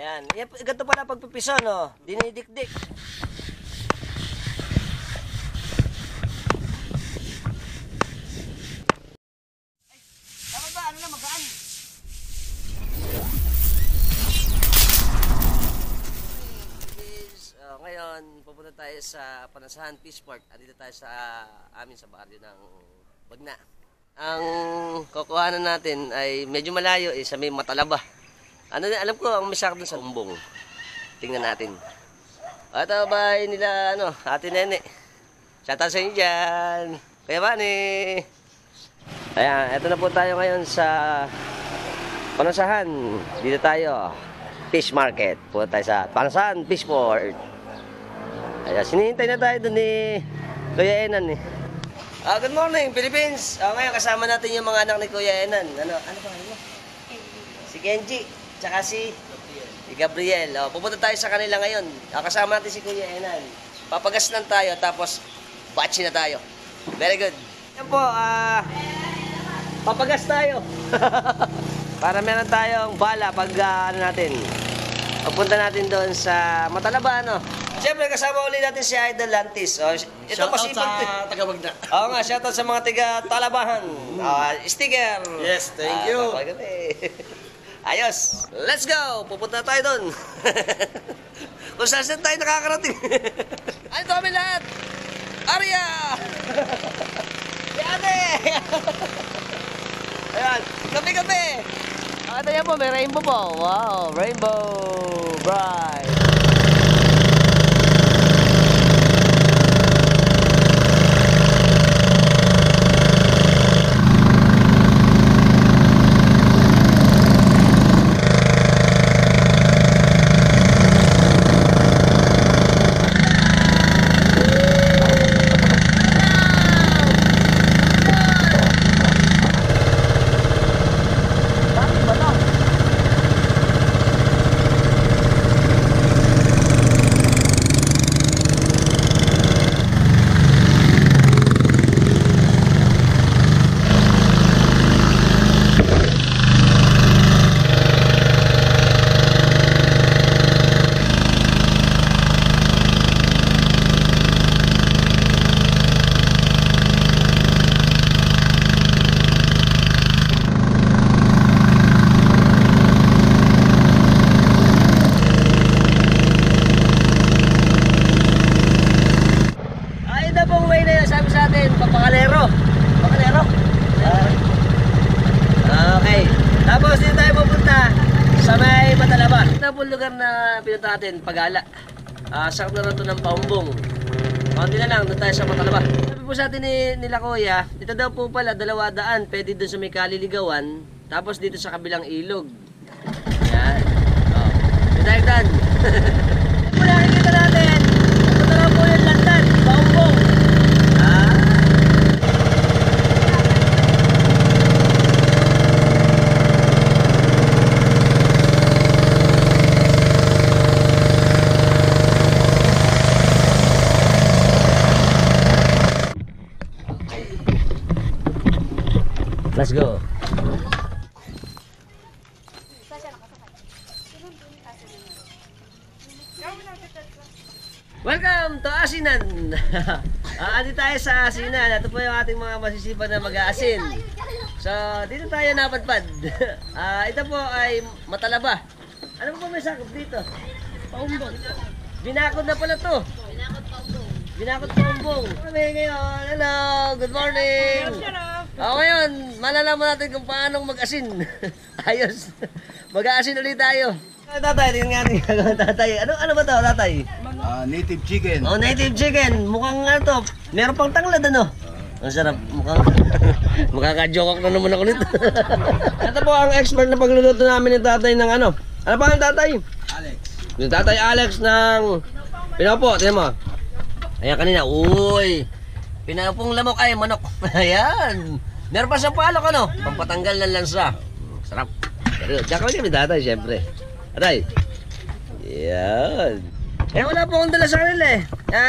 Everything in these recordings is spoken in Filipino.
Ayan. Ganito pala pagpipiso, no? Dinidikdik. Ay, tama ba? Ano na, magaan? Ngayon, pupunta tayo sa Panasahan Fishport. Andito tayo sa amin sa baryo ng Bagna. Ang kukuhanan natin ay medyo malayo sa may Matalaba. Alam ko ang misak dun sa Umbong. Tingnan natin. Ito bahay nila Ate Nene. Shoutout sa inyo dyan. Kaya Bani. Ayan, eto na po tayo ngayon sa Panasahan. Dito tayo. Fish market. Punta tayo sa Panasahan Fishport. Ayan, sinihintay na tayo dun ni Kuya Enan . Good morning, Philippines! Ngayon kasama natin yung mga anak ni Kuya Enan. Ano pa mo? Si Kenji, tsaka si Gabriel. Pupunta tayo sa kanila ngayon. Kasama natin si Kuya Enan. Papagas lang tayo, tapos batch na tayo. Very good. Yan po, papagas tayo. Para meron tayong bala pag pagpunta natin doon sa Matalaba, Siyempre, kasama ulit natin si Idol Lantis. Ito masipag sa taga-Bagna. Oo nga, shoutout sa mga taga-Talabahan. Sticker. Yes, thank you. Ayos. Let's go. Pupunta tayo doon. Kung saan tayo nakakarating. Ano kami lahat? Arya! Si ate! Ayan, gabi-gabi. Ito yan po, may rainbow po. Wow, rainbow bright. Okay. Tapos dito tayo pupunta sa may Matalaba. Ito po lugar na pinunta natin, Pagala. Sakop na rin ito ng Paumbong. Konti na lang, doon tayo sa Matalaba. Sabi po sa atin nila Kuya, dito daw po pala 200, pwede doon sa may Kaliligawan. Tapos dito sa kabilang ilog. Yan. Dito tayo dan. Ito po nakikita natin. Ito na lang po yung landan, Paumbong. Let's go. Welcome to Asinan. Andi tayo sa Asinan. Ito po yung ating mga masisipag na mag-aasin. So, dito tayo napadpad. Ito po ay Matalaba. Ano po may sakop dito? Paumbong. Binakod na pala to. Binakod Paumbong. Kami ngayon. Hello, good morning. Ngayon, malalaman natin kung paano mag-asin. Ayos. Mag-aasin ulit tayo. Tatay, tingnan nga tatay. Ano ba to, tatay? Native chicken. Native chicken. Mukhang to. Meron pang tanglad, Ang sarap. Mukhang ka-joke na naman ako nito. Ito po ang expert na pagluluto namin ni tatay ng Ano pa ang tatay? Alex. Yung tatay Alex ng Pinopo. Tingnan mo. Ayan kanina. Uy. Pinapong lamok ay manok. Ayan. Meron pa siyang palok, pampatanggal ng lansa. Sarap. Tsaka kami tatay, syempre. Atay. Yan. Wala po akong dala sa kanila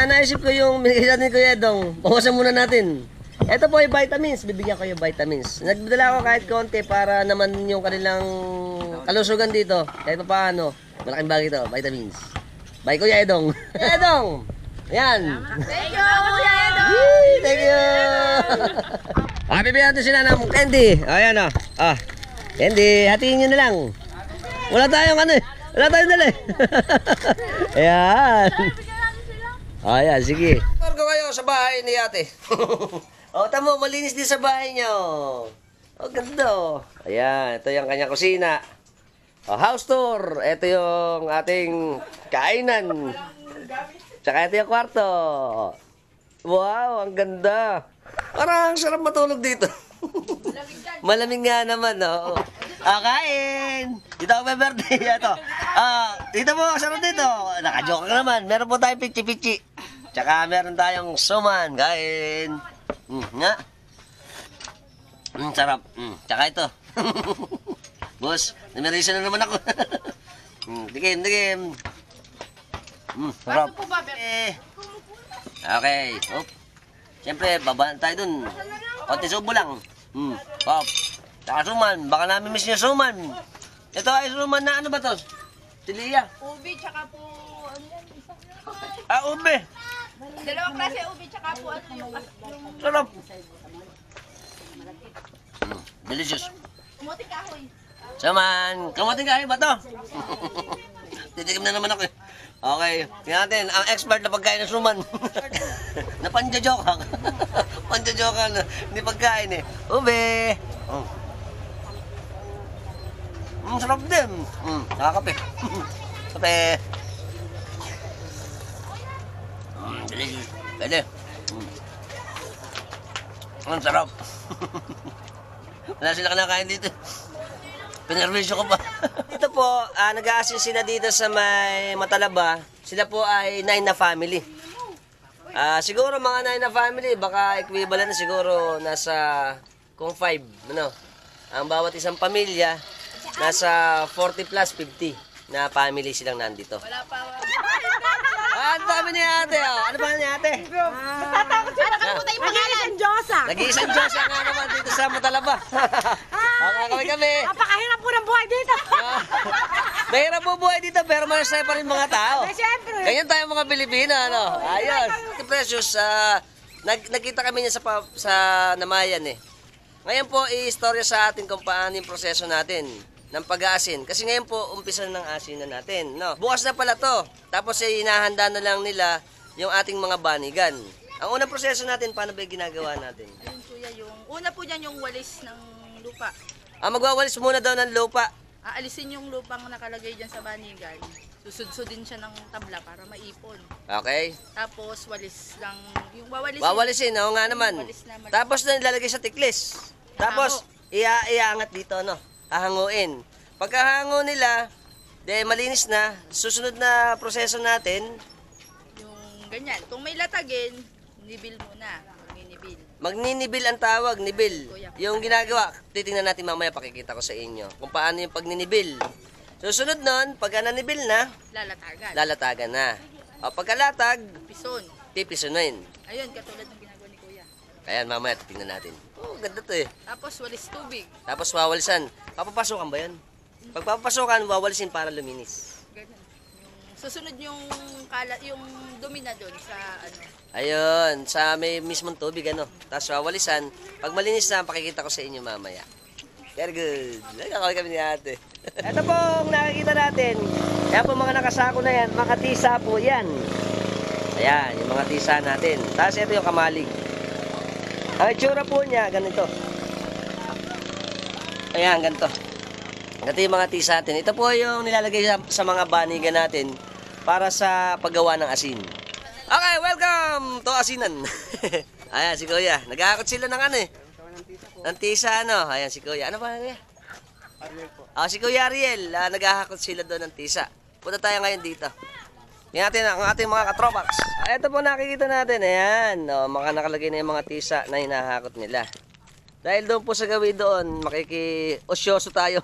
naisip ko yung binigay natin Kuya Edong. Bawasan muna natin. Ito po yung vitamins. Bibigyan ko yung vitamins. Nagdala ko kahit konti para naman yung kanilang kalusugan dito. Kahit pa paano, malaking bagay ito, vitamins. Bye Kuya Edong. Kuya Edong! Ayan. Thank you, Kuya Edong! Thank you! Bibigyan natin sila ng candy. Ayan o. Candy, hatiin nyo na lang. Wala tayong ano eh. Wala tayong dala eh. Ayan. Ayan, sige. Targo kayo sa bahay ni ate. Tamo, malinis din sa bahay nyo. Ganda o. Ayan, ito yung kanyang kusina. House tour. Ito yung ating kainan. Tsaka ito yung kwarto. Wow, ang ganda. Parang sarap matulog dito. Malamig nga naman, no? Kain! Dito ako may birthday. Ito. Dito po, sarap dito. Nakajoke ka naman. Meron po tayong pichi-pichi. Tsaka meron tayong suman. Kain. Nga. Sarap. Tsaka ito. Boss, namerisa na naman ako. Dikim. Sarap. Okay. Siyempre, babaan tayo dun. Konti subo lang. Pop. Tsaka suman. Baka namin miss niya suman. Ito ay suman na ano ba to? Tiliya. Ubi, tsaka po, ano yan, Ube. dalawang klase ubi, tsaka po, ano yung Sarap. Delicious. muting kahoy. Saman, kamuting kahoy ba to? Titikim na naman ako eh. Okay, tingnan natin, ang expert na pagkain ng suman. Napanjajoka. Panjajoka na, hindi pagkain eh. Ube! Sarap din. Nakakape. Kape. Delicious. Pwede. Ang sarap. Wala sila kinakain dito. Pinerwisyo ko pa. Dito po, nag-aasin sila dito sa may Matalaba. Sila po ay 9 na family. Siguro mga 9 na family, baka equivalent na siguro nasa kung 5. Ano? Ang bawat isang pamilya, nasa 40 plus 50 na family silang nandito. Wala pa. Ang dami ni ate, oh. Ano ba ni ate? Nakalimutan yung pangalan. Diyosa. Nag-iisang Diyos nga naman dito sa Matalaba. Kami. Napakahirap po ng buhay dito. Mahirap po buhay dito pero masaya pa rin mga tao. Siyempre. Ganyan tayo mga Pilipino, ano? Ayos. Precious, nagkita kami niya sa Namayan eh. Ngayon po, i-istorya sa atin kung paano yung proseso natin ng pag-aasin. Kasi ngayon po, umpisa na ng asinan natin, no? Bukas na pala to. Tapos hinahanda na lang nila yung ating mga banigan. Ang unang proseso natin, paano ba yung ginagawa natin? Ayun kuya, yung una po dyan yung walis ng lupa. Magwawalis muna daw ng lupa. Aalisin yung lupang nakalagay dyan sa banigan. Susudsudin siya ng tabla para maipon. Okay? Tapos walis lang, yung wawalisin. Wawalisin, oo nga naman. Walis na Tapos na nilalagay sa tiklis. Tapos, iaangat dito, no? Hahanguin. Pagkahango nila, malinis na. Susunod na proseso natin, yung ganyan. Kung may latagin, nibil muna. Magnibil. magninibil ang tawag, nibil. Yung ginagawa, titingnan natin mamaya, pakikita ko sa inyo. Kung paano yung pagninibil. Susunod nun, pagka nanibil na, Lalatagan. lalatagan na. O pagkalatag, Pison. pipisunin. Ayun, katulad ng ginagawa ni kuya. Ayan, mamaya, titingnan natin. Ganda to eh. Tapos walis tubig. Tapos wawalisan. Papapasukan ba yan? Pag papapasukan, wawalisin para luminis. Ganun. Susunod yung yung dumi na doon sa ano. Ayun, sa may mismong tubig, ano. Tapos wawalisan. Pag malinis na, pakikita ko sa inyo mamaya. Very good. Nagkakawin kami ni ate. Ito pong nakikita natin. Kaya po mga nakasako na yan, mga tisa po yan. Ayan, yung mga tisa natin. Tapos ito yung kamalig. Ang itsura po niya, ganito. Ayan, ganito. Ito yung mga tisa natin. Ito po yung nilalagay sa mga banigan natin para sa paggawa ng asin. Okay, welcome to asinan. Ayan, si Kuya. Nag-aakot sila ng ano eh. Ng tisa, ano. Ayan, si Kuya. Ano ba, Kuya? Ariel po. Si Kuya Ariel. Naghahakot sila doon ng tisa. Punta tayo ngayon dito. Yan natin ang ating mga katropax. Ito po nakikita natin. Ayan. Mga nakalagay na yung mga tisa na hinahakot nila. Dahil doon po sa gawin doon, makiki-osyoso tayo.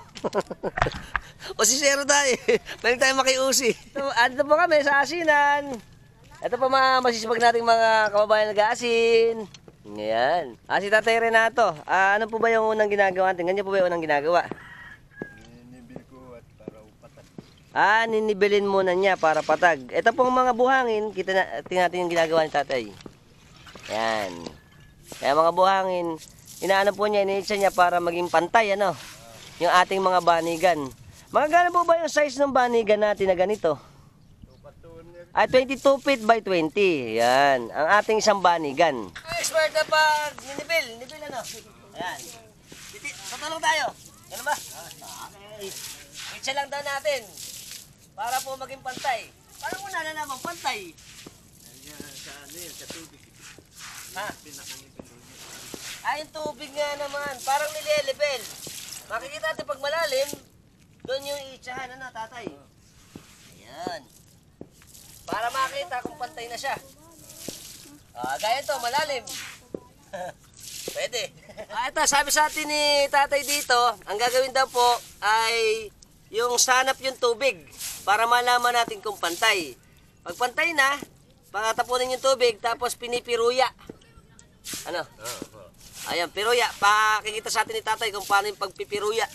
Osisero tayo. Pwede tayo makiusi. Andito po kami sa asinan. Ito po mga masisipag nating mga kababayan nag-aasin. Ngayon. Si Tatay Renato. Ano po ba yung unang ginagawa natin? Ganyan po ba yung unang ginagawa? Ninibil ko, Ninibilin muna niya para patag. Ito pong mga buhangin, tingnan natin yung ginagawa ni tatay. Ayan. Kaya mga buhangin, inaano po niya, iniitsa niya para maging pantay, ano? Yung ating mga banigan. Mga gano'n po ba yung size ng banigan natin na ganito? 22 feet by 20. Yan. Ang ating isang banigan. Expert na pag ninibil ano? Ayan. Tutulong tayo. Ganun ba? Okay. Itsa lang daw natin. Para po maging pantay. Paano mo nalalaman pantay? Sa tubig. Ha? Yung tubig nga naman. Parang nilelebel. Makikita natin pag malalim, doon yung itsahan, ano, tatay? Ayan. Para makita kung pantay na siya. Gaya to, malalim. Pwede. Ito, sabi sa atin ni tatay dito, ang gagawin daw po ay yung sanap yung tubig para malaman natin kung pantay. Pag pantay na, pangatapunin yung tubig, tapos pinipiruya. Ano? Ayan, piruya. Pakikita sa atin ni tatay kung paano yung pagpipiruya.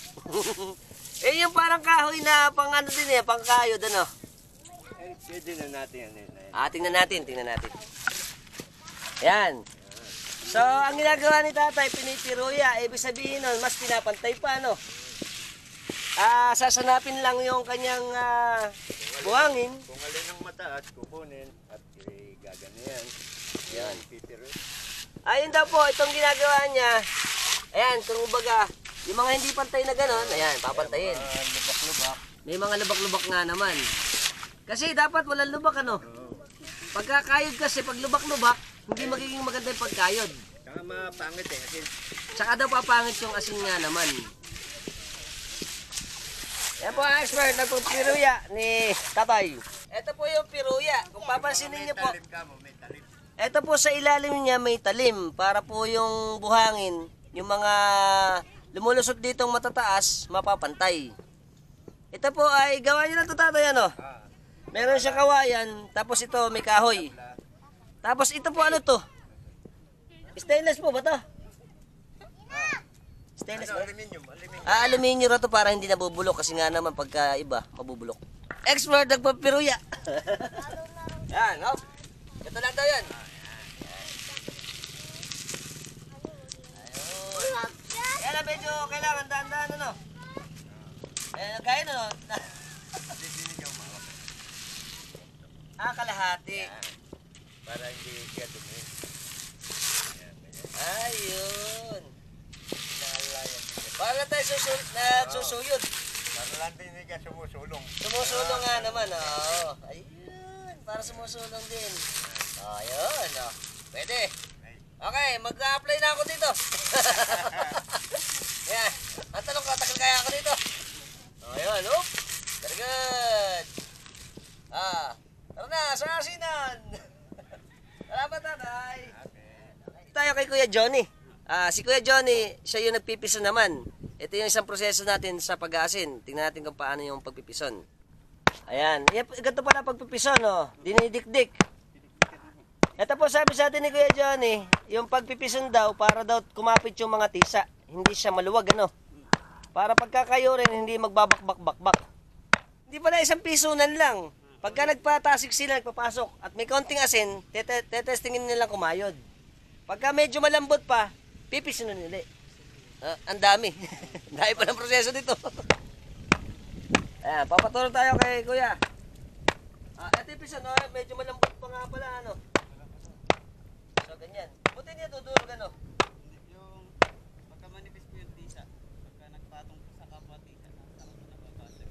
Yung parang kahoy na pang ano din pang kayod, ano? Pwede na natin yan. Tingnan natin. Ayan. So, ang ginagawa ni tatay, pinipiruya. Ibig sabihin nun, mas pinapantay pa, no? Sasanapin lang yung kanyang buhangin. Kung alin ang mataas, kukunin at gagana yan. Yan. Pipiro. Ayun daw po, itong ginagawa niya. Ayan, kung baga, yung mga hindi pantay na ganon, ayan, papantayin. Lubak-lubak. May mga lubak-lubak nga naman. Kasi dapat walang lubak, ano? Pagkakayod kasi, pag lubak-lubak, hindi magiging maganda yung pagkayod. Saka mapangit asin. Tsaka daw papangit yung asin nga naman. Yan po ang expert, nagpupiruya ni tatay. Ito po yung piruya. Kung papansinin niyo po, May talim. ito po sa ilalim niya may talim para po yung buhangin, yung mga lumulusot ditong matataas, mapapantay. Ito po ay gawa niyo na ito tatay, ano? Meron siyang kawayan, tapos ito may kahoy. Tapos ito po ano to? Stainless po ba to? Stainless ba? Aluminium. Aluminium na to para hindi nabubulok kasi nga naman pagka iba, mabubulok. Expert nagpapiruya. Yan, oh. Ito lang daw yan. Ayun. Yan na medyo kailangan daan-daan, ano? Kaya no? Kalahati. Para hindi siya dumi. Ayun. Nakalayan. Para tayo nagsusuyod. Para lang din siya sumusulong. Sumusulong nga naman, oo. Ayun, para sumusulong din. Ayun, oh. Pwede. Okay, mag-apply na ako dito. Yan. Ang tanong ko, tagal kaya ako dito. Ayun, oh. Very good. Tara na, sa asinan. Salamat, tatay. Tayo kay Kuya Johnny. Si Kuya Johnny, siya yung nagpipison naman. Ito yung isang proseso natin sa pag-aasin. Tingnan natin kung paano yung pagpipison. Ayan. Ganito pala pagpipison, oh. Dinidikdik. Ito po sabi sa atin ni Kuya Johnny, yung pagpipison daw, para daw kumapit yung mga tisa. Hindi siya maluwag, ano. Para pagkakayo rin, hindi magbabakbak-bakbak. Hindi pala isang pisunan lang. Pagka nagpatasik sila, nagpapasok, at may konting asin, tetestingin nilang kumayod. Pagka medyo malambot pa, pipisunan nila. Ang dami. Dahil pa ng proseso dito. Ayan, papatulong tayo kay Kuya. Ito yung pison, medyo malambot pa nga pala, ano. So, ganyan. Buti niya dudurog, ano. Yung pagka manipis po yung tisa, pagka nagpatong po sa kapwa tisa, nababasag.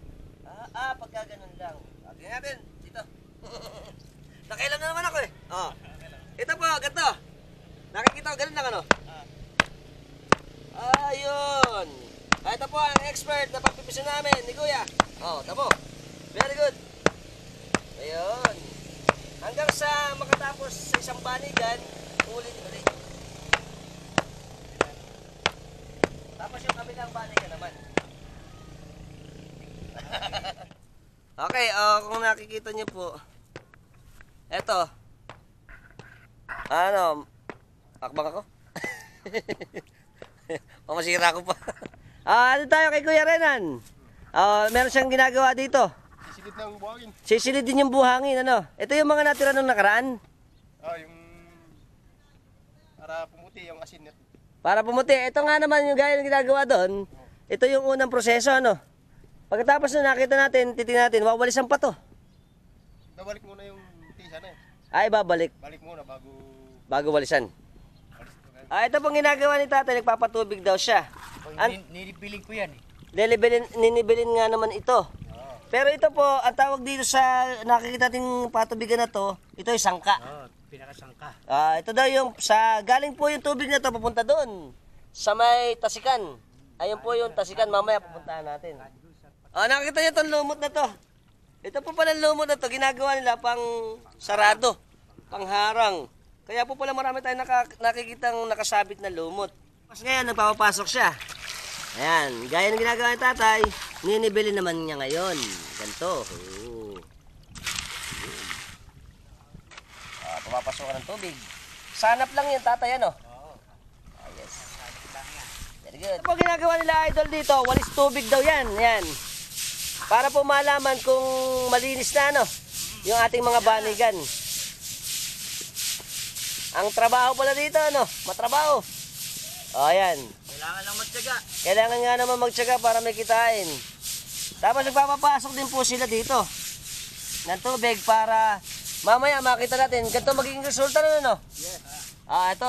Pagka ganun lang. Tingnan natin, dito. Nakailam na naman ako eh. Ito po, ganito. Nakikita ko, ganun lang, ano. Ayun. Ito po ang expert na pagpipiso namin ni Kuya. Ito po. Very good. Ayun. Hanggang sa makatapos sa isang banigan, ulit-ulit. Tapos yung kabilang banigan naman. Okay, kung nakikita niyo po. Eto. Akbang ako? Masira ko pa. Ano tayo kay Kuya Renan? Meron siyang ginagawa dito. Sisilid ng buhangin. Sisilid din yung buhangin, ano? Ito yung mga natira nung nakaraan. Yung para pumuti yung asin nito. Para pumuti. Ito nga naman yung gaya ng ginagawa doon. Ito yung unang proseso, ano? Pagkatapos na nakita natin, titingnan natin, wawalisan pa to. Babalik muna yung tisa na eh. Ay, babalik. Balik muna Bago walisan. Ito pong ginagawa ni tatay, nagpapatubig daw siya. Nilipiling ko yan eh. Ninibilin nga naman ito. Pero ito po, ang tawag dito sa nakikita nating patubigan na to, ito ay sangka. Pinakasangka. Ito daw yung, galing po yung tubig na to, papunta doon. Sa may tasikan. Ayun po yung tasikan, mamaya pupuntahan natin. Nakikita niyo itong lumot na to. Ito po pala lumot na to, ginagawa nila pang sarado, pang harang. Kaya po pala marami tayong nakikitang nakasabit na lumot. Mas ngayon, nagpapapasok siya. Ayan, gaya ng ginagawa ni tatay, ninibili naman niya ngayon. Ganito. Pumapasok ka ng tubig. Sanap lang yun, tatay, ano? Yes. Very good. Ito po ginagawa nila idol dito, walis tubig daw yan. Yan. Para po malaman kung malinis na, ano, yung ating mga banigan. Ang trabaho pala dito, ano, matrabaho. Ayan. Kailangan lang magtyaga. Kailangan nga naman magtyaga para may kitain. Tapos nagpapapasok din po sila dito ng tubig para mamaya makita natin ganito magiging resulta na, no? Yes. Ito,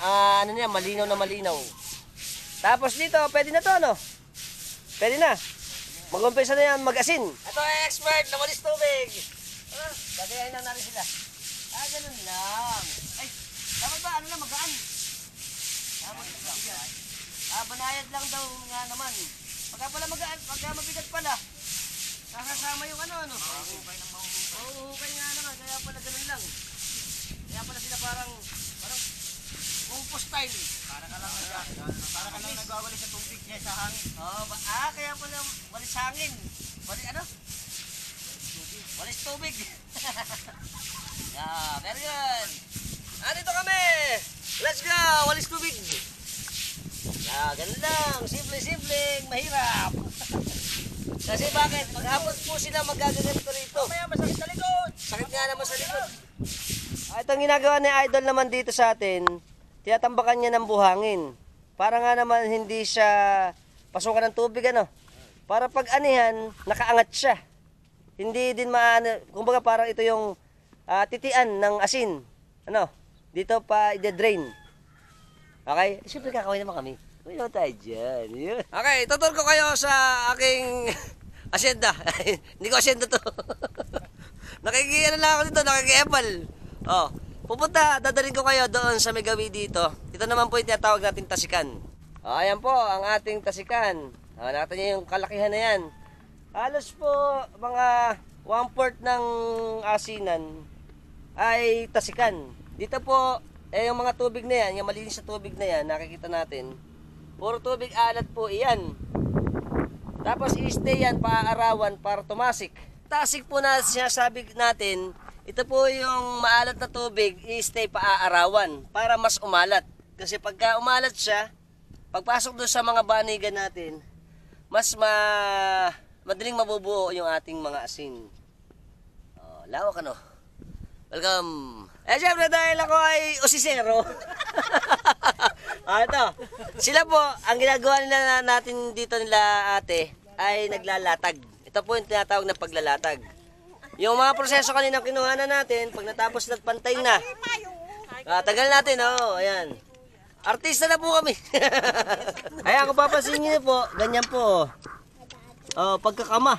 ano niya, malinaw na malinaw. Tapos dito, pwede na to, no? Pwede na. Mag-umpisa na yan, mag-asin. Ito ay expert na walis tubig. Gagayahin lang natin sila. Ganun lang. Ay, dapat ba, ano lang, magaan? Banayad lang daw nga naman. Pagka pala magaan, pagka mabigat pala, nakasama yung ano. Mahuhukay nga naman, kaya pala ganun lang. Kaya pala sila parang umpo style. Para ka lang nagwawali sa tubig niya sa hangin. Kaya pala walis hangin. Walis ano? Walis tubig. Yeah, very good. Dito kami. Let's go, walis tubig. Ganun lang. Simple-simple, mahirap. Kasi bakit? Maghapon po sila magaganito rito. Mamaya masakit sa likod. Sakit nga naman sa likod. Itong ginagawa ni Idol naman dito sa atin, tinatambakan niya ng buhangin. Para nga naman hindi siya pasukan ng tubig, ano. Para pag anihan, nakaangat siya. Hindi din kumbaga parang ito yung titian ng asin. Ano? Dito pa i-drain. Okay? Siyempre kakawin naman kami. Uy naman tayo dyan. Okay, tutur ko kayo sa aking asyenda. Hindi ko asyenda to. Nakikiano lang ako dito, nakikiepal. Dadalhin ko kayo doon sa may gawi dito. Ito naman po yung tinatawag nating tasikan. Ayan po, ang ating tasikan. Nakita niyo yung kalakihan na yan. Halos po mga 1/4 ng asinan ay tasikan. Dito po, yung mga tubig na yan, yung malinis na tubig na yan, nakikita natin, puro tubig alat po iyan. Tapos i-stay yan, paaarawan para tumasik. Tasik po na sinasabi natin, ito po yung maalat na tubig, i-stay paaarawan para mas umalat. Kasi pagka umalat siya, pagpasok doon sa mga banigan natin, mas madaling mabubuo yung ating mga asin. Lawak ano? Welcome! Siyempre dahil ako ay osisero. Ito. Sila po, ang ginagawa nila natin dito nila ate, ay naglalatag. Ito po yung tinatawag na paglalatag. Yung mga proseso kanina kinuha na natin, pag natapos na pantay na, tagal natin, ayan. Artista na po kami. Ayan, kung papansin nyo po, ganyan po. Pagkakama.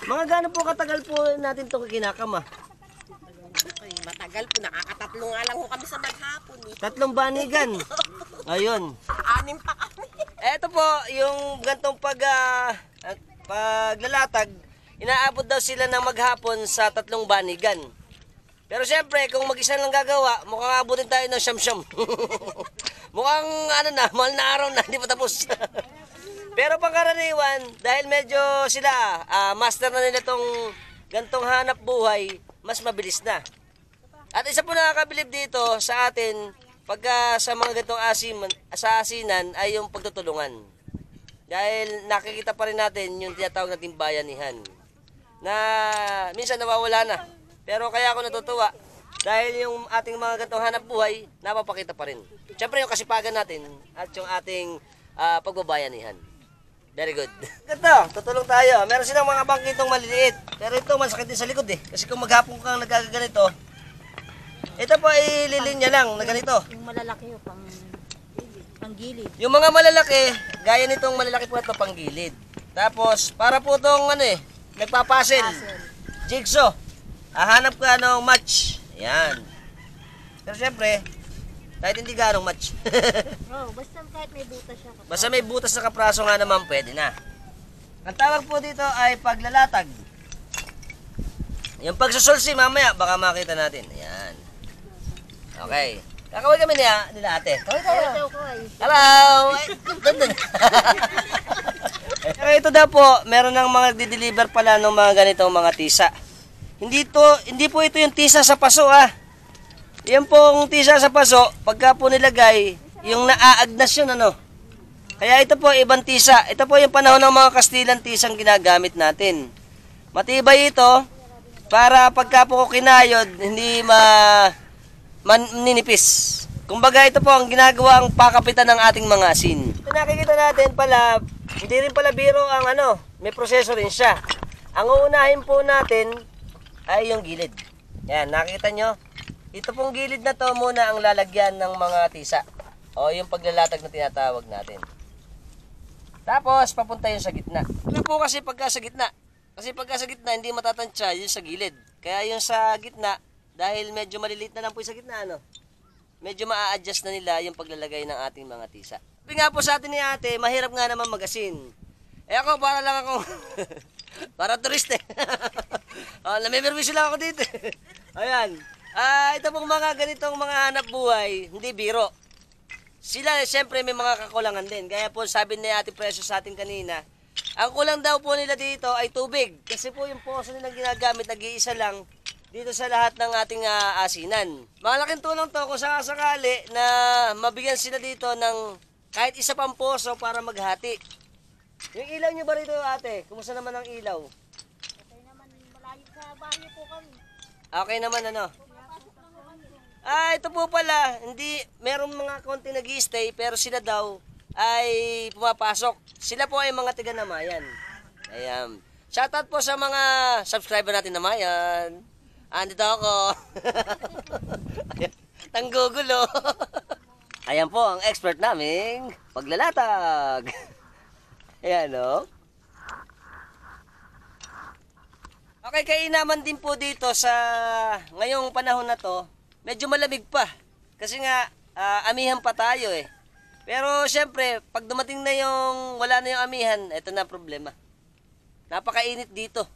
Mga gano'n po katagal po natin itong kinakama. Ay, matagal po. Nakakatatlo nga lang ho kami sa maghapon. 3 banigan. Ayun. 6 pa kami. Eto po, yung gantong paglalatag, inaabot daw sila ng maghapon sa 3 banigan. Pero siyempre, kung mag-isa lang gagawa, mukhang abutin tayo ng siyam-siyam. Mukhang mahal na araw na, hindi pa tapos. Pero pangkaraniwan, dahil medyo sila, master na nila tong gantong hanap buhay, mas mabilis na. At isa po nakakabilib dito sa atin, pagka sa mga gantong asinan ay yung pagtutulungan. Dahil nakikita pa rin natin yung tinatawag nating bayanihan. na minsan nawawala na. Pero kaya ako natutuwa dahil yung ating mga gantong hanap buhay, napapakita pa rin. Siyempre yung kasipagan natin at yung ating pagbabayanihan. Very good. Ganito, tutulong tayo. Meron silang mga bangkitong maliliit. Pero ito, masakit din sa likod eh. Kasi kung maghapon kang nagkaganito, ito po ay lilinya lang na ganito. Yung malalaki yung pang gilid. Yung mga malalaki, gaya nitong malalaki po ito, pang gilid. Tapos, para po itong nagpapasil. Jigsaw. Hahanap ka ng match. Ayan. Pero syempre, kahit hindi ganong match. Basta kahit may butas siya. Basta may butas na kapraso nga naman, pwede na. Ang tawag po dito ay paglalatag. Yung pagsusulsi mamaya, baka makita natin. Ayan. Okay. Kakaway kami nila ate. Kaway tayo. Hello! Doon. Pero ito daw po, meron ng mga nagdi-deliver pala ng mga ganitong mga tisa. Hindi po ito yung tisa sa paso Yan pong tisa sa paso, pagka po nilagay, yung naaagnas yun Kaya ito po ibang tisa. Ito po yung panahon ng mga Kastilan tisang ginagamit natin. Matibay ito para pagka po kinayod, hindi maninipis. Kumbaga ito po ang ginagawa ang pakapitan ng ating mga asin. Nakikita natin pala, hindi rin pala biro ang may proseso rin siya. Ang uunahin po natin ay yung gilid. Yan, nakita nyo? Ito pong gilid na to muna ang lalagyan ng mga tisa. O yung paglalatag na tinatawag natin. Tapos, papunta yun sa gitna. Ito po kasi pagka sa gitna. Kasi pagka sa gitna, hindi matatansya yung sa gilid. Kaya yung sa gitna, dahil medyo maliliit na lang po yung sa gitna, medyo maa-adjust na nila yung paglalagay ng ating mga tisa. Sabi nga po sa atin ni ate, mahirap nga naman magasin. Ako, para lang ako, para turista namimirwisyo lang ako dito. Ayan. Ito pong mga ganitong mga hanap buhay, hindi biro. Sila, siyempre, may mga kakulangan din. Kaya po, sabi ni Ate Presyo sa atin kanina, ang kulang daw po nila dito ay tubig. Kasi po yung poso nilang ginagamit, nag-iisa lang dito sa lahat ng ating asinan. Malaking tulong to kung sakasakali na mabigyan sila dito ng kahit isa pang poso para maghati. Yung ilaw nyo ba rito, ate? Kumusta naman ang ilaw? Okay naman, malayo sa baryo po kami. Okay naman ito po pala, merong mga konti nag-i-stay pero sila daw ay pumapasok. Sila po ay mga tiga-Namayan. Ayan. Shoutout po sa mga subscriber natin Namayan. Andito ako. Tanggugulo. Ayan po ang expert naming paglalatag. Ayan Okay, kainaman din po dito sa ngayong panahon na to. Medyo malamig pa. Kasi nga, amihan pa tayo eh. Pero syempre, pag dumating na wala na yung amihan, ito na problema. Napakainit dito.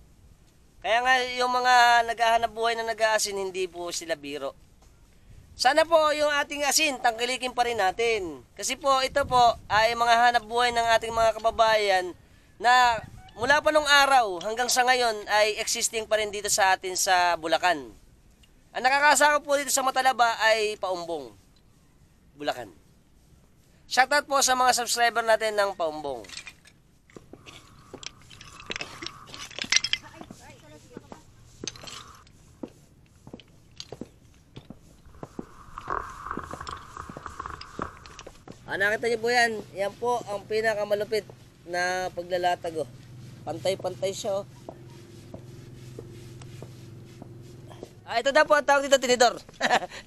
Kaya nga yung mga naghahanap buhay na nag-aasin, hindi po sila biro. Sana po yung ating asin, tangkilikin pa rin natin. Kasi po, ito po ay mga hanap buhay ng ating mga kababayan na mula pa nung araw hanggang sa ngayon ay existing pa rin dito sa atin sa Bulacan. Ang nakakasama po dito sa Matalaba ay Paumbong, Bulacan. Shoutout po sa mga subscriber natin ng Paumbong. Nakita niyo po yan. Yan po ang pinakamalupit na paglalatag. Pantay-pantay siya. Ito na po ang tawag dito, tinidor.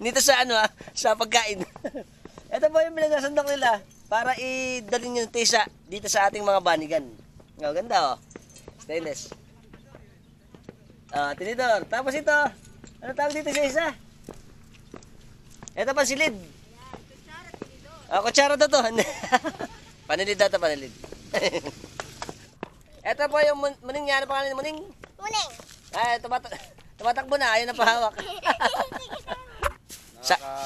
Dito sa sa pagkain. Ito po yung pinagkasandok nila para idalhin yung tisa dito sa ating mga banigan. Ganda Stainless. Tinidor. Tapos ito, ano tawag dito sa isa? Ito pa silid. Kutsara to. Panilid daw ito, panilid. Ito po yung muning niya. Ano pangalan ni muning? Muning. Tumatakbo na, ayaw na pahawak.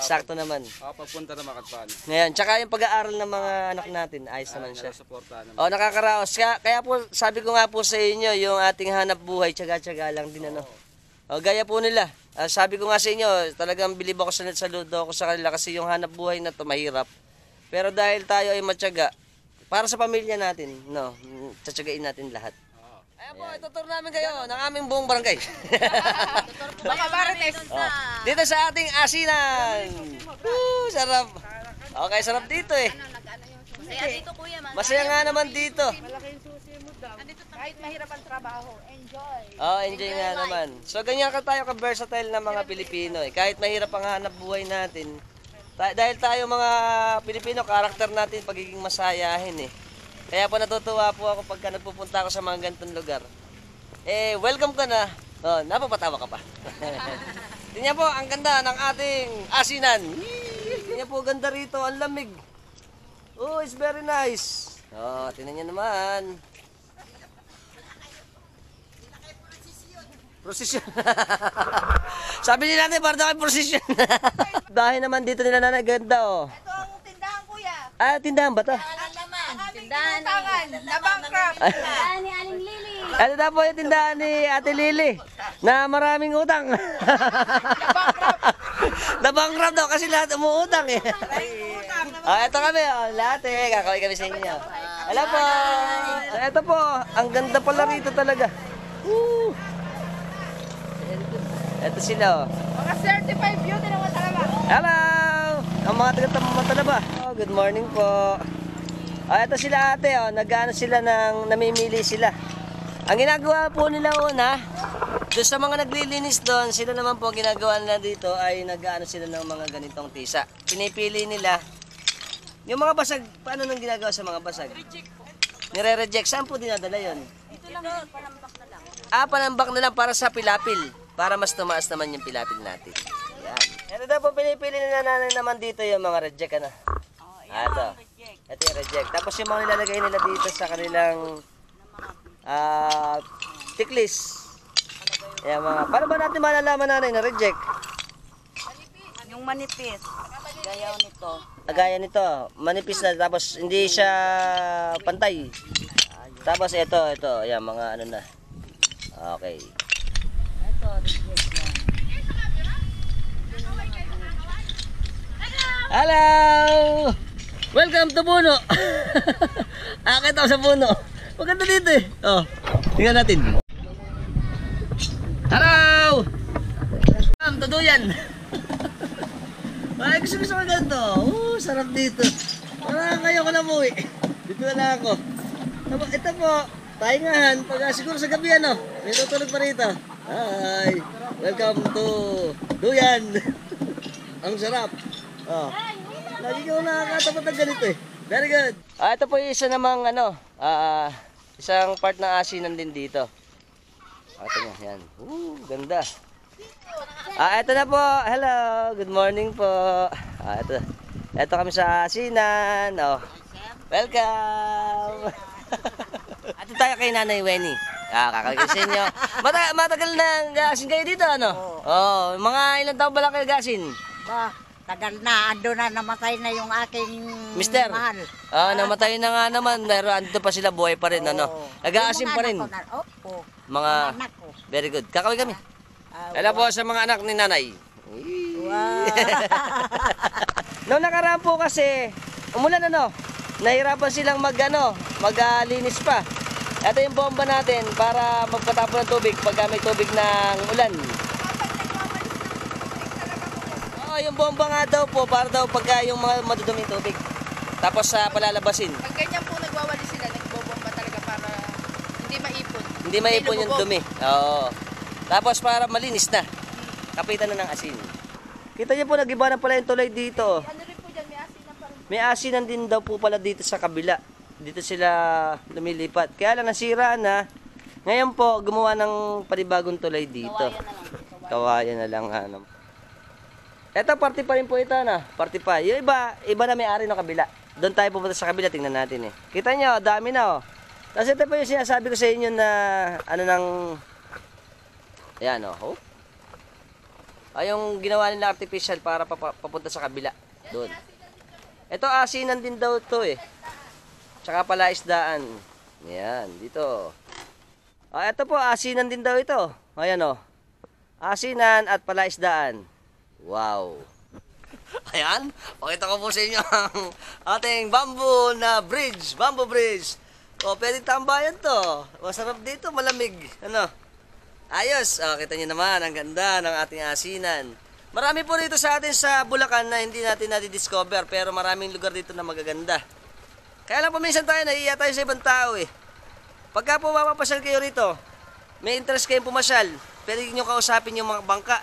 Sakto naman. Pagpunta na makatpan. Ngayon, tsaka yung pag-aaral ng mga anak natin, ayos naman siya. Nasuportahan naman. Nakakaraos. Kaya po, sabi ko nga po sa inyo, yung ating hanap buhay, tsaga-tsaga lang din gaya po nila. Sabi ko nga sa inyo, talagang bilib ako saludo ako sa kanila kasi yung hanap buhay na to mahirap. Pero dahil tayo ay matyaga, para sa pamilya natin, tsatsagain natin lahat. Ayan po, ituturo namin kayo ng aming buong barangay. Baka Marites. Oh, dito sa ating asinan. Sarap. Okay, sarap dito eh. Masaya dito kuya. Masaya nga naman dito. Kahit mahirap ang trabaho, enjoy. Oh, enjoy nga naman. So, ganyan ka tayo ka-versatile na mga Pilipino eh. Kahit mahirap ang hanap buhay natin, dahil tayo mga Pilipino, karakter natin pagiging masayahin eh. Kaya po natutuwa po ako pagka nagpupunta ako sa mga ganitong lugar. Eh, welcome ka na. Oh, napapatawa ka pa. Tingnan po, ang ganda ng ating asinan. Tingnan po, ganda rito, ang lamig. Oh, it's very nice. Oh, tingnan niyo naman. Prosesyon. Sabi nila natin, parang kayo prosesyon. Bahay naman dito nila na ganda, oh. Ito ang tindahan kuya. Ah, tindahan ba to? Tindahan na bankrupt. Tindahan ni Aling Lily. Ano na po yung tindahan ni Ate Lily na maraming utang. Na-bankrupt daw kasi lahat umuutang eh. Ah, ito kami, oh, lahat eh. Kakawin kami sa inyo. Hello po. So, ito po, ang ganda pala rito talaga. Woo! Ito sila, oh. Mga certified beauty naman talaga. Hello! Ang mga taga-Matalaba. Oh, good morning po. Ah, ito sila ate, oh. Nag-ano sila namimili sila. Ang ginagawa po nila una, doon sa mga naglilinis doon, sila naman po ang ginagawa nila dito ay nag-ano sila ng mga ganitong tisa. Pinipili nila yung mga basag. Paano nang ginagawa sa mga basag? Nire-reject. Saan po dinadala yun? Dito lang, palambak na lang. Ah, panambak na lang para sa pilapil. Para mas tumaas naman yung pilapil natin. Yan. Ito daw po pinipili nila nanay naman dito yung mga reject ano. Ito. Ito yung reject. Tapos yung mga nilalagay nila dito sa kanilang tiklis. Ayan mga. Paano ba natin malalaman nanay na reject? Yung manipis. Gaya nito. Gaya nito. Manipis na tapos hindi siya pantay. Tapos ito. Ayan mga ano na. Okay. Ito, reject yan. Hello! Welcome to Puno! Akit ako sa Puno. Maganda dito eh. Oh, tingnan natin. Hello! Welcome to Duyan. Ay, gusto ko ganito. Sarap dito. Parang kayo ko na umuwi. Dito na ako. Ito po, taingahan. Pag siguro sa gabi ano, may tutulog pa rito. Hi! Welcome to Duyan. Ang sarap. Oh. Lagi ko nakakatapat ng ganito eh. Very good. Ito po yung isa namang ano, isang part ng asinan din dito. Ito nyo, yan. Ganda. Ito na po. Hello. Good morning po. Ito kami sa asinan. Oh. Welcome. Ito tayo kay Nanay Wenny. Kakagay sa inyo. Matagal na gasin kayo dito, ano? Oh, mga ilang taon ba lang kayo gasin? Ba, tagal na. Ando na namatay na yung aking Mister? mahal. Namatay na nga naman. Pero ando pa sila, buhay pa rin, ano? Nag-aasim pa rin. Opo. Mga, anak ko. very good. Kakawin kami. Hello po sa mga anak ni Nanay. Wow. Noong nakaraan po kasi, umulan ano, nahirapan silang maglinis pa. Ito yung bomba natin para magpatapon ng tubig pagka may tubig ng ulan. Yung bomba nga daw po, para daw pagka yung mga madudumi tubig. Tapos palalabasin. Pag ganyan po nagwawali sila, nagbobomba talaga para hindi maipon. Hindi maipon yung lumubog. dumi. Oo. Tapos para malinis na. Kapitan na ng asin. Kita niyo po, nag-iba na pala yung tulay dito. Ano rin po dyan, may asinan pa rin. May asinan din daw po pala dito sa kabila. Dito sila lumilipat. Kaya lang nasira na. Ngayon po, gumawa ng panibagong tulay dito. Kawayan na lang. Ano. Ito, party pa rin po ito. Ano? Party pa. Yung iba na may-ari ng kabila. Doon tayo pupunta sa kabila, tingnan natin eh. Kita nyo, dami na oh. Tapos ito po yung sinasabi ko sa inyo na ano nang... Ayan oh. Yung ginawa nila artificial para papunta sa kabila. Doon. Ito asinan din daw to eh. Tsaka pala isdaan. Ayan, dito. Ito po, asinan din daw ito. Ayan oh. Asinan at pala isdaan. Wow. Ayan, pakita ko po sa inyo ang ating bamboo bridge. O, pwede tambayan to. Masarap dito, malamig. Ano? Ayos. O, kita nyo naman, ang ganda ng ating asinan. Marami po dito sa atin sa Bulacan na hindi natin nadi-discover, pero maraming lugar dito na magaganda. Kaya lang po minsan tayo, naiiya tayo sa ibang tao eh. Pagka po mapapasyal kayo rito, may interest kayong pumasyal, pwede nyo kausapin yung mga bangka.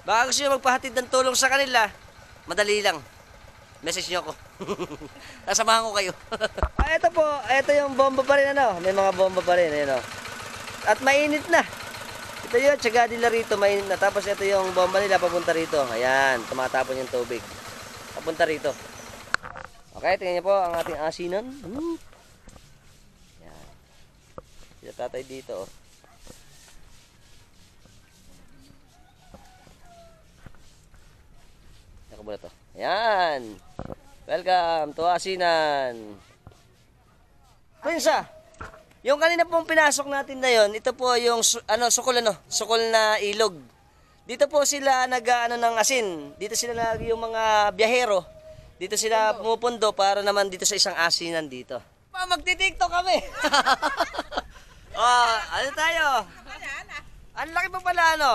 Baka gusto nyo magpahatid ng tulong sa kanila, madali lang. Message nyo ako. Kasamahan ko kayo. Ito po, ito yung bomba pa rin ano. May mga bomba pa rin, ayun o. At mainit na. Ito yun, tsaga nila rito, mainit na. Tapos ito yung bomba nila papunta rito. Ayan, tumatapon yung tubig. Papunta rito. Okay, tingnan niyo po ang ating asinan. Ayan. Sila tatay dito, oh. Ako muna to. Ayan. Welcome to Asinan. Prinsa, yung kanina pong pinasok natin na yon, ito po yung sukol na ilog. Dito po sila ng asin. Dito sila yung mga biyahero. Dito sila pumupundo para naman dito sa isang asinan dito. Magti-TikTok kami. Ano tayo? Ang laki pa pala ano.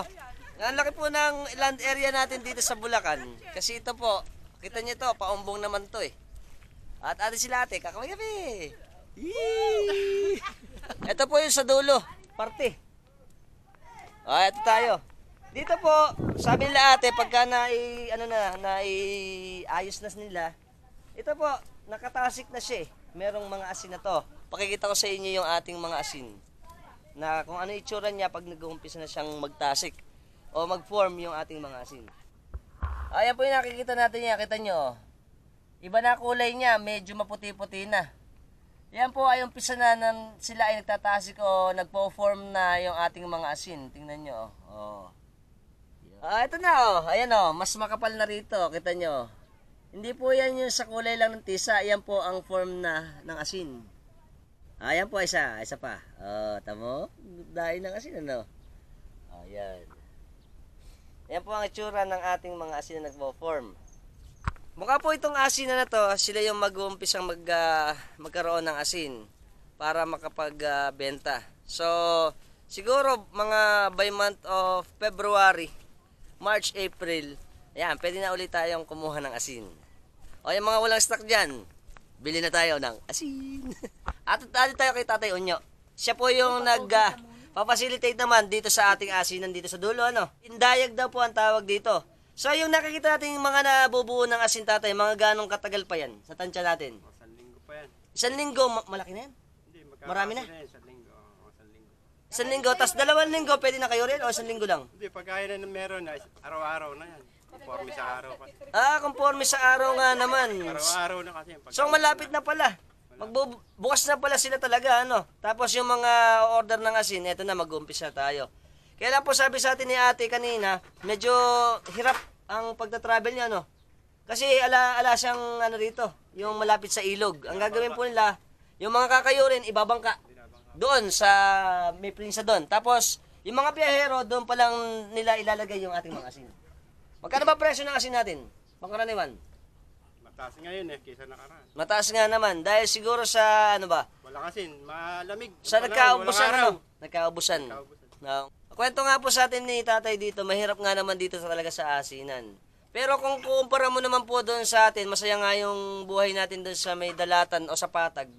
Ang laki po ng land area natin dito sa Bulacan. Kasi ito po, kita niyo to, paumbong naman to eh. At ate sila ate, kakamay-kami. Ito po yung sa dulo, parte. Ito tayo. Dito po, sabi nila ate, pagka ayos na nila, ito po, nakatasik na siya eh. Merong mga asin na to. Pakikita ko sa inyo yung ating mga asin. Na kung ano itsura niya pag nag-uumpisa na siyang magtasik o mag-form yung ating mga asin. Ayan po yung nakikita natin niya, kita nyo. Iba na kulay niya, medyo maputi-puti na. Yan po ay umpisa na sila ay nagtatasik o nagpo-form na yung ating mga asin. Tingnan nyo. Ito na ayan mas makapal na rito, kita nyo. Hindi po yan yung sa kulay lang ng tisa, yan po ang form na ng asin. Ayan po isa pa. Tamo? Dahil ng asin ano? Ayan. Yan po ang itsura ng ating mga asin na nagpo-form. Mukha po itong asin na to, sila yung mag-uumpisang magkaroon ng asin para makapagbenta. So, siguro mga by month of February, March, April, ayan, pwede na ulit tayong kumuha ng asin. O yung mga walang stock dyan, bili na tayo ng asin. At tayo kay Tatay Unyo. Siya po yung papacilitate naman dito sa ating asinan dito sa dulo, ano? Indayag daw po ang tawag dito. So, yung nakikita natin yung mga nabubuo ng asin tatay, mga ganong katagal pa yan sa tansya natin? 1 linggo pa yan. 1 linggo, malaki na yan? Hindi, marami na? 1 linggo. 1 linggo. 1 linggo, tas 2 linggo, pwede na kayo rin o 1 linggo lang? Hindi, pagkaya na meron na, araw-araw na yan. Conforme sa araw pa. Conforme sa araw nga naman. Araw-araw na kasi. So, malapit na pala. Bukas na pala sila talaga, ano? Tapos yung mga order ng asin, eto na, mag-umpisa tayo. Kaya lang po sabi sa atin ni ate kanina, medyo hirap ang pagta-travel niya, no? Kasi ala siyang rito, yung malapit sa ilog. Ang gagawin po nila, yung mga kakayurin, ibabangka. Doon sa may prinsa doon. Tapos, yung mga biyahero, doon pa lang nila ilalagay yung ating mga asin. Magkano ba presyo ng asin natin? Pangkaraniwan? Mataas ngayon kaysa nakaraan. Mataas nga naman. Dahil siguro sa, Wala kasin, malamig. sa nagkaubusan, walang araw. Nagkaubusan. No. Kwento nga po sa atin ni tatay dito, mahirap nga naman dito talaga sa asinan. Pero kung kumpara mo naman po doon sa atin, masaya nga yung buhay natin doon sa may dalatan o sa patag.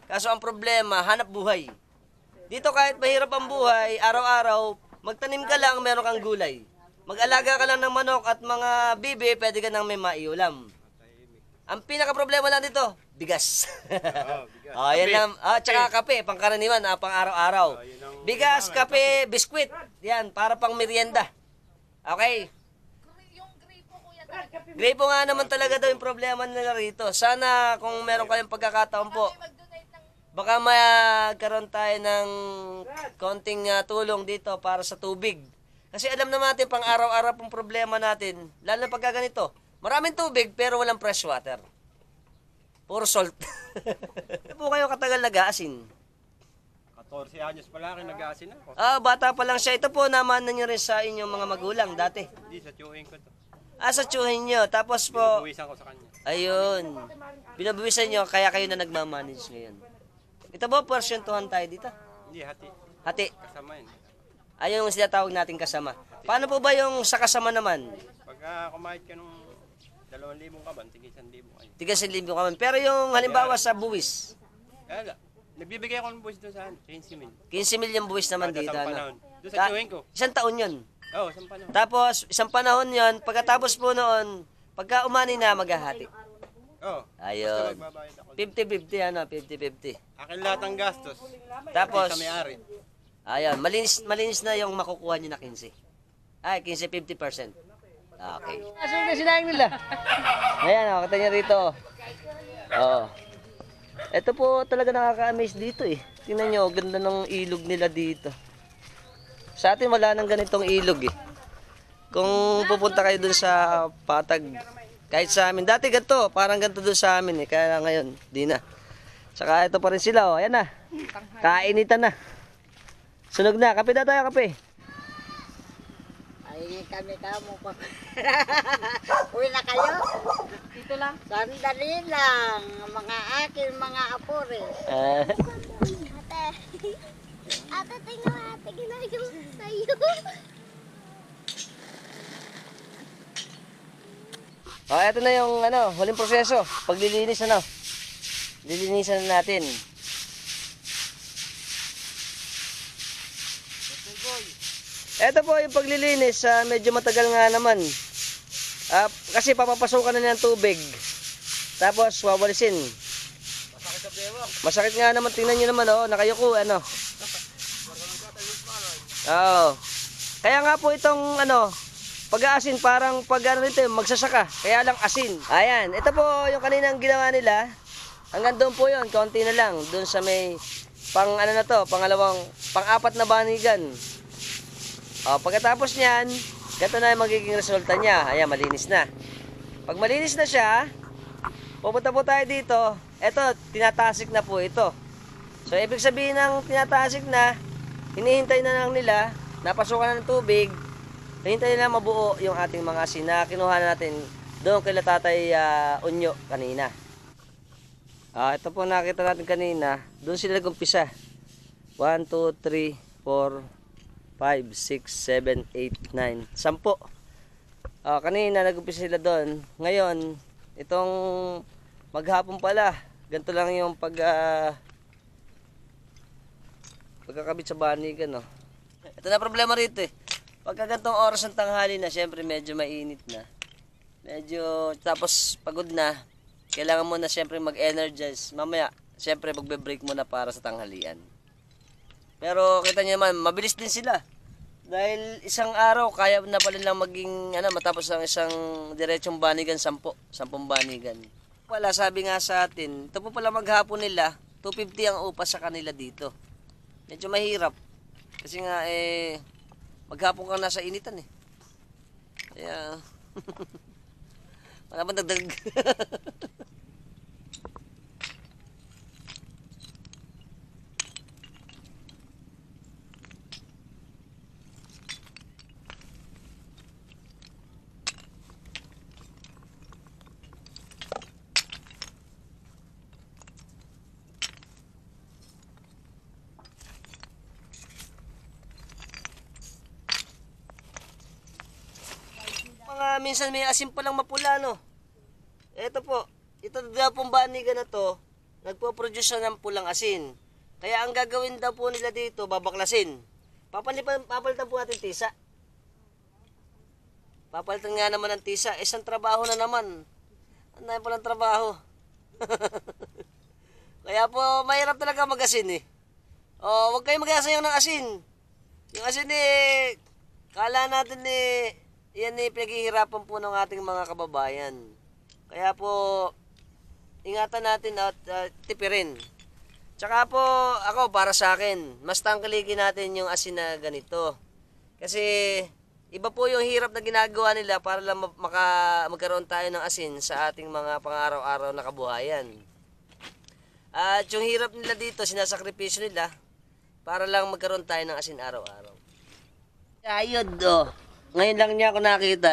Kaso ang problema, hanap buhay. Dito kahit mahirap ang buhay, araw-araw, magtanim ka lang, meron kang gulay. Mag-alaga ka lang ng manok at mga bibi, pwede ka nang may maiulam. Ang pinaka-problema lang dito, bigas. Bigas. Yan lang. Tsaka kape, pangkaraniwan, pang araw-araw. Bigas, kape, biskwit. Yan, para pang merienda. Okay? Yung gripo, kuya, talaga. Gripo nga naman talaga daw yung problema nila rito. Sana kung meron kayong pagkakataon po, Mag-donate ng baka magkaroon tayo ng konting tulong dito para sa tubig. Kasi alam naman natin, pang araw-araw pong problema natin, lalo na pagka ganito, maraming tubig pero walang fresh water. Puro salt. Ano po kayo katagal nag-aasin? 14 anyos pa lang nag-aasin ako. Bata pa lang siya. Ito po naman na nyo rin sa inyong mga magulang dati. Hindi, sa tiyuhin ko to. Sa tsuhin nyo. Tapos po, Buwisan ko sa kanya. ayun. Binabuwisan nyo, kaya kayo na nagmamanage ngayon. Ito ba, porsyentuhan tayo dito? Hindi, hati. Hati. Kasama yun. Ayun yung sinatawag natin kasama. Paano po ba yung sa kasama naman? Pagka kumahit ka nung 2,000 kaban, tigil 1,000 kayo. Tigas 1,000 kami. Pero yung halimbawa sa buwis, Kaya nagbibigay ako ng buwis doon sa 15,000. 15,000 yung buwis naman Kada dito. isang Ano? panahon. Doon sa chewing ko. Isang taon yun. Oo, isang panahon. Tapos, isang panahon yun, pagkatapos po noon, pagka umani na, maghahati. Oo. Ayun. Basta magbabayad ako. 50-50, ano, 50-50. Akin lahat ang gastos. Tapos, Sa may-ari. ayun, malinis na yung makukuha nyo na 15. Ay, 15, 50%. Okay. Asan na sinaing nila? Ayan, kita nyo rito. Oo. Ito po talaga nakaka-amaze dito eh. Tingnan nyo, ganda ng ilog nila dito. Sa atin wala nang ganitong ilog eh. Kung pupunta kayo dun sa Patag, kahit sa amin, dati ganito, parang ganito dun sa amin eh. Kaya ngayon, di na. Saka ito pa rin sila, oh. Ayan na. Kainitan na. Sunog na. Kape na tayo, kape. Ay, kami kamo pa. Uwi na kayo? Dito lang. Sandali lang. Mga akin, mga apore. Ate, tingnan mo, ate, ginagawa sa'yo. Oh, ito na yung ano, huling proseso. Paglilinis ano. Lilinisan na natin. Ito po yung paglilinis, medyo matagal nga naman. Kasi papapasukan na ng tubig. Tapos wawalisin. Masakit nga naman, tingnan nyo naman oh, nakayuko ano. Oo. Kaya nga po itong ano, pag-aasin parang pag ano nito, magsasaka. Kaya lang asin. Ayan, ito po yung kaninang ginawa nila. Hanggang doon po yun, konti na lang. Doon sa may pang ano na to, pang-apat na banigan. Pagkatapos niyan, ganito na yung magiging resulta niya. Ayan, malinis na. Pag malinis na siya, pupunta po tayo dito. Ito, tinatasik na po ito. So, ibig sabihin ng tinatasik na, hinihintay na lang nila, napasukan na ng tubig, hinihintay nila mabuo yung ating mga asin na kinuha natin doon kay Tatay Unyo kanina. Ito po nakita natin kanina, doon sila nag-umpisa. 1, 2, 3, 4, 5, 6, 7, 8, 9, 10. Kanina nag-umpisa sila doon. Ngayon, itong maghapon pala, ganito lang yung pagkakabit sa banigan, no. Ito na problema rito eh. Pagka ganitong oras ng tanghali na, syempre medyo mainit na. Medyo, tapos pagod na, kailangan mo na syempre mag-energize. Mamaya, syempre magbe-break mo na para sa tanghalian. Pero kita niyo naman, mabilis din sila. Dahil isang araw, kaya na pala lang maging, matapos ang isang diretsong banigan, 10 banigan. Wala, sabi nga sa atin, ito po pala maghapon nila, 250 ang upas sa kanila dito. Medyo mahirap. Kasi nga, maghapon ka na sa initan eh. Kaya, wala bang dagdag. Minsan may asin pa lang mapula, no. Ito po, ito daw pong banigan na to, nagpo-produce ng pulang asin. Kaya ang gagawin daw po nila dito, babaklasin. Papalitan po natin tisa. Papalitan nga naman ng tisa. Isang trabaho na naman. Ang dami palang trabaho. Kaya po, mahirap talaga mag-asin eh. Huwag kayo mag-asayang ng asin. Yung asin eh, kala natin eh, yan eh, pinaghihirapan po ng ating mga kababayan. Kaya po, ingatan natin at tipirin. Tsaka po, ako, para sa akin, mas tangkilikin natin yung asin na ganito. Kasi, iba po yung hirap na ginagawa nila para lang magkaroon tayo ng asin sa ating mga pang-araw-araw na kabuhayan. At yung hirap nila dito, sinasakripisyo nila para lang magkaroon tayo ng asin araw-araw. Ayun, oh. Ngayon lang niya ako nakita,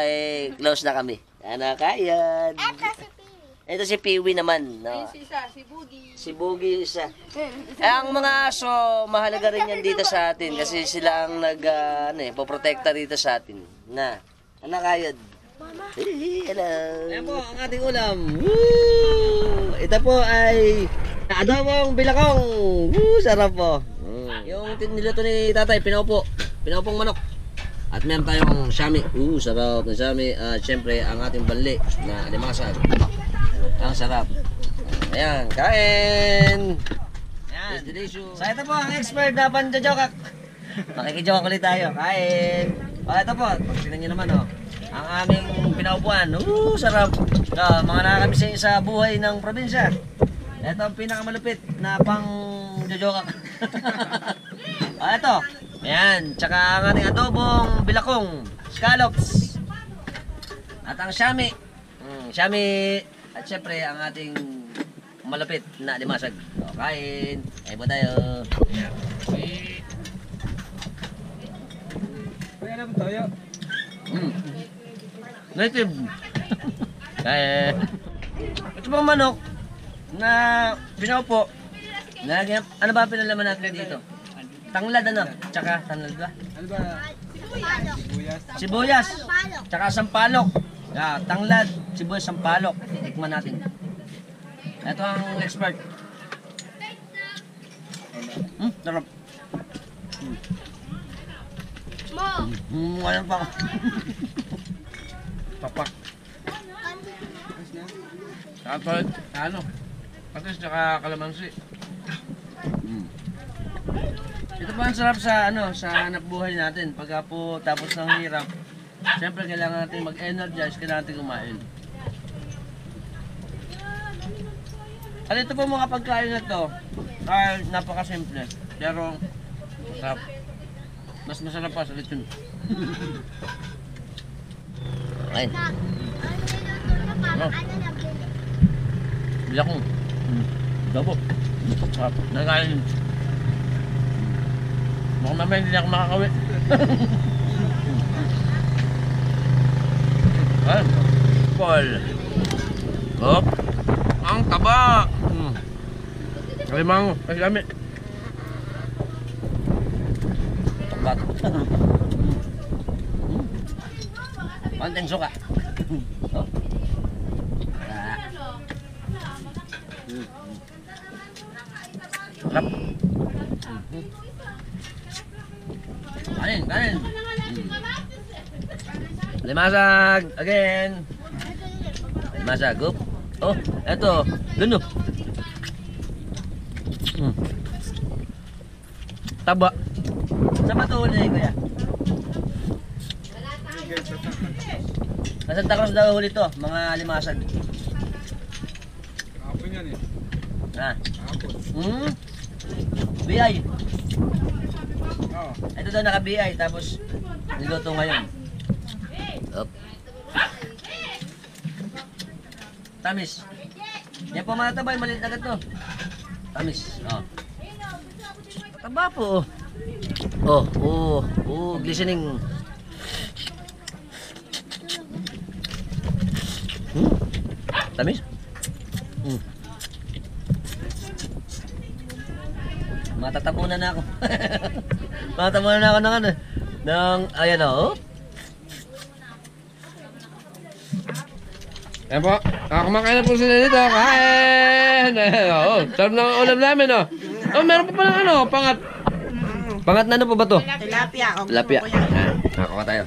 close na kami. Kayod. Ito si Pili. Ito si Piwi naman. No? Si isa, si Boogie. Si Boogie isa. Ang mga aso, mahalaga rin yan dito sa atin kasi sila ang poprotekta dito sa atin. Na, anak kayod. Hello. Ayan po ang ating ulam. Woo! Ito po ay adobong bilakong. Woo! Sarap po. Yung niluto ni tatay, pinaupong manok. At meron tayong sami. Sarap ng sami. At syempre ang ating banli na alimasag. Ang sarap. Ayan, kain! Ayan. It's delicious. So ito po ang expert na panjajokak. Makikijoke ulit tayo. Kain! Ito po, tingnan nyo naman ang aming pinaupuan. Sarap. Mga nakakabisay sa buhay ng probinsya. Ito ang pinakamalupit na pang jajokak. Ito. Ayan, tsaka ang ating adobong bilakong, scallops. At ang sami. Sami. At syempre, ang ating malapit na limasag. So, kain. Kain po tayo. Kaya naman tayo. Native. Kain. Ito pang manok na pinaupo. Ano ba pinalaman natin dito? Tanglad Tsaka tanglad ba? Ano ba? Sibuyas. Tsaka sampalok. Tanglad, sibuyas, sampalok. Tikman natin. Ito ang expert. Sarap. Ano pa? Papak. Tapos, patis tsaka kalamansi. Ito pa ang sarap sa sa hanap buhay natin. Pagka po tapos ng hirap, siyempre kailangan natin mag-energize, kailangan natin kumain. At ito po mga pagkain na to ay napakasimple. Pero masarap. Mas masarap pa sa lechon. Kain. Bilakong. Dabo. Sarap. Nakain. Mukhang mamaya hindi na ako makakawit. Ayan. Paul. Hop. Ang taba. Kalimang. Kasi kami. Tokbat. Panteng suka. Oh. Sarap. Kanin. Limasag again. Limasag. Oh, eto. Duno. Taba. Saan ba ito huli, kuya? Nasa Santa Cruz daw huli ito, mga limasag. Kapon yan eh. Kapon. BI. Ito daw naka-BI, tapos niluto ngayon. Up. Tamis. Yan po mga tabay, maliit agad to. Tamis. Taba po. Glistening. Tamis. Matatapunan na ako. Matatapunan na ako ayan Ayan po. Kumakain na po sila dito. Kain! Sarap ng ulam namin, meron pa palang Pangat na po ba to? Tilapia. Tilapia. Nakakuha tayo.